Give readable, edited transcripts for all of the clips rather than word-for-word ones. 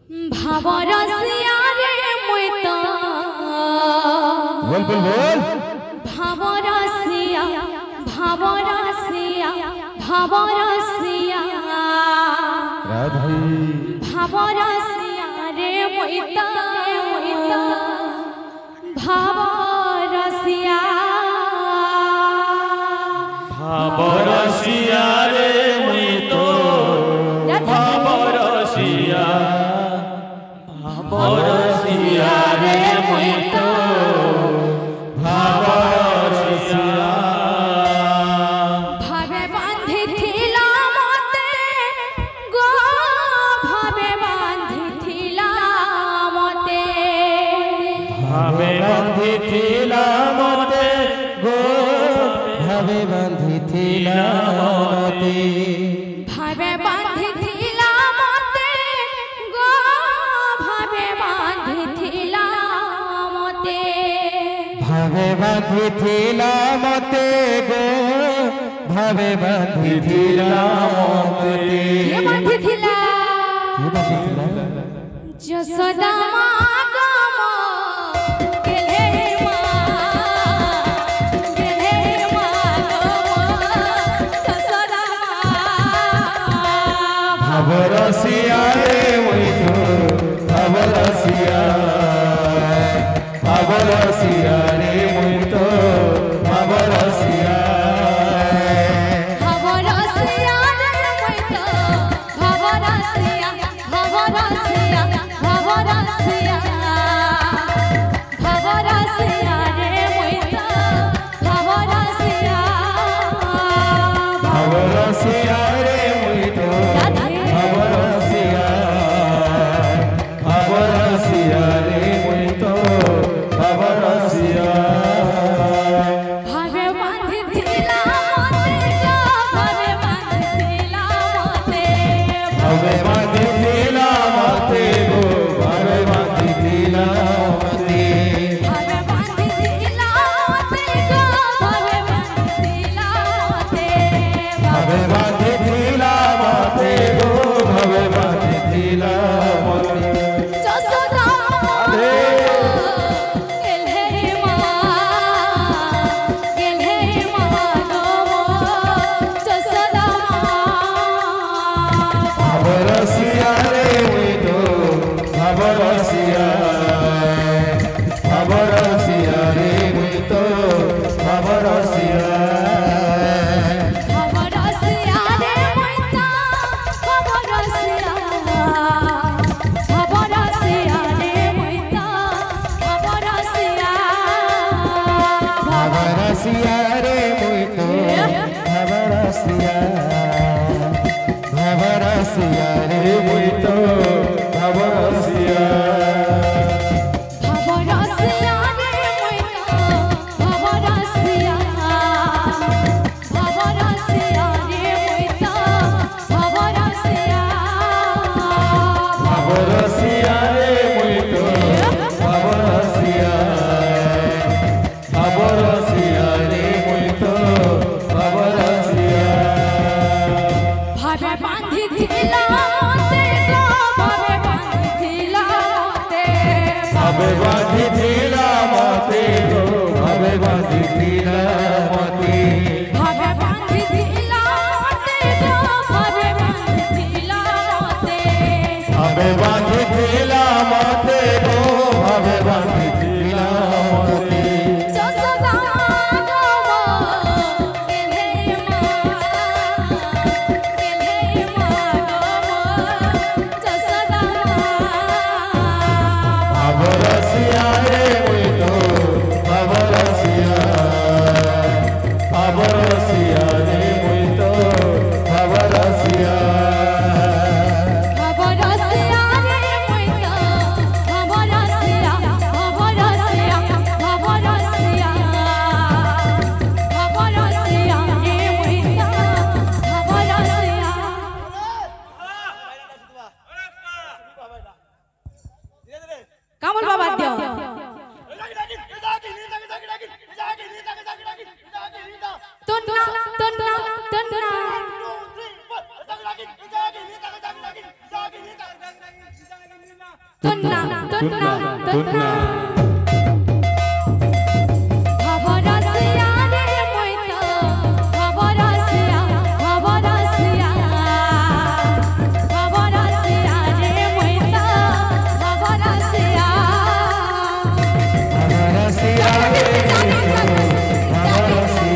भावरसिया रे मुई तो बोल बोल बोल भावरसिया भावरसिया भावरसिया राधे भावरसिया रे मुई तो भावरसिया भावरसिया रे मुई तो भावरसिया भावरसिया रे मुई तो भावरसिया भावे बांधी थिला मते गो भावे बांधी थिला मते भावे बांधी थिला मते गो भावे बांधी थिला मते भावे बांधी थिला मते गो भावे बांधी थिला मते भावे बांधी थिला मते गो भावे बांधी थिला मते ये बांधी थिला जसोदा माँ गमा गेले माँ जसोदा भावरसिया रे मुई तो भावरसिया भावरसिया रे मुई तो भावरसिया भावरसिया रे मुई तो भावरसिया भावरसिया भावरसिया भावरसिया रे मुई तो भावरसिया भावरसिया रे मुई तो भावरसिया भावरसिया रे मुई तो भावरसिया भावे बांधी थिला मते गो भावे बांधी थिला मते भावे बांधी थिला मते गो भावे बांधी थिला मते भावे बांधी थिला मते गो भावे बांधी थिला मते भावे बांधी थिला मते गो भावे बांधी थिला मते जसोदा गेले माँ गो जसोदा भावरसिया रे मुई तो भावरसिया भावरसिया रे मुई तो भावरसिया भावरसिया रे मुई तो भावरसिया भावरसिया रे मुई तो भावरसिया भावरसिया रे मुई तो भावरसिया भावरसिया रे मुई तो भावरसिया भावरसिया रे मुई तो भावरसिया भावरसिया रे मुई तो भावरसिया भावरसिया रे मुई तो भावरसिया भावरसिया रे मुई तो भावरसिया भावे बांधी थिला मते गो भावे बांधी थिला मते भावे बांधी थिला मते गो भावे बांधी थिला मते भावे बांधी थिला मते गो भावे बांधी थिला मते भावे बांधी थिला मते गो भावे बांधी थिला मते जसोदा गमा गेले माँ गमा जसोदा भावरसिया रे मुई तो भावरसिया भावरसिया रे मुई तो भावरसिया भावरसिया रे मुई तो भावरसिया भावरसिया भावरसिया भावरसिया रे मुई तो भावरसिया কামল বাবা দিও তন্না তন্না তন্না Tunna, tunna, tunna. tunna. Bhavarasiya re moito, bhavarasiya, bhavarasiya. Bhavarasiya re moito, bhavarasiya.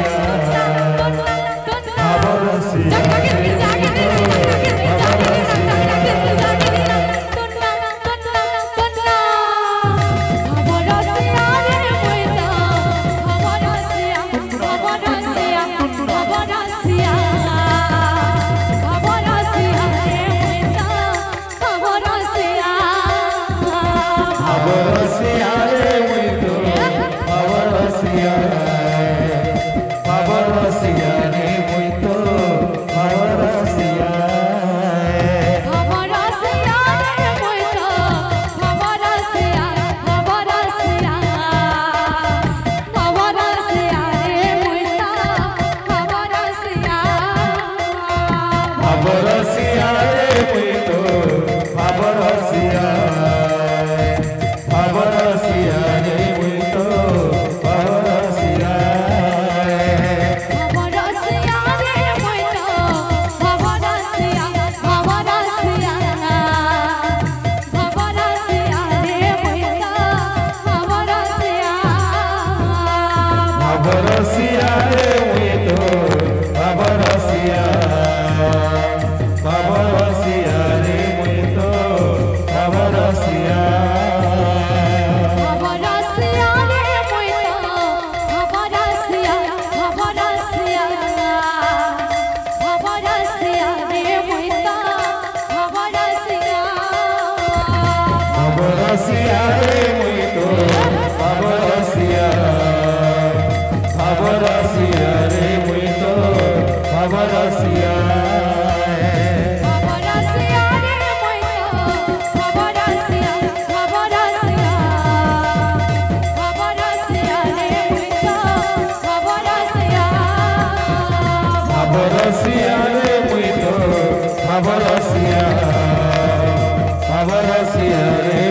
Bhavarasiya re moito, bhavarasiya. Bhavarasiya re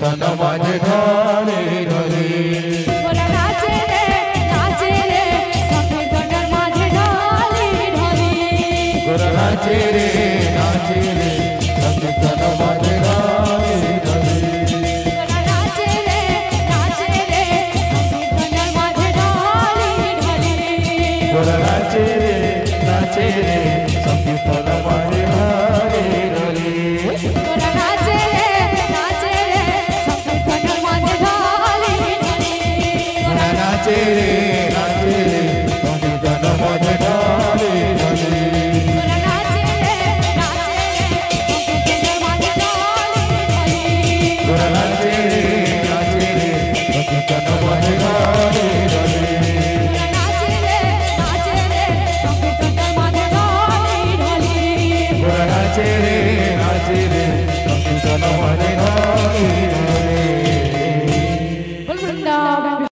সংকীর্তন মাঝে ঢলে ঢলে ওরা নাচে রে সংকীর্তনের মাঝে ঢলে ঢলে গোরা নাচে রে সংকীর্তন মাঝে ঢলে ঢলে ওরা নাচে রে সংকীর্তনের মাঝে ঢলে ঢলে গোরা নাচে রে সংকীর্তন মাঝে ঢলে ঢলে ওরা নাচে রে সংকীর্তনের মাঝে ঢলে ঢলে গোরা নাচে রে সংকীর্তন মাঝে ঢলে ঢলে ওরা নাচে রে সংকীর্তনের মাঝে ঢলে ঢলে গোরা নাচে রে সংকীর্তন মাঝে ঢলে ঢলে ওরা নাচে রে সংকীর্তনের মাঝে ঢলে ঢলে গোরা নাচে রে সংকীর্তন মাঝে ঢলে ঢলে বল বৃন্দাবন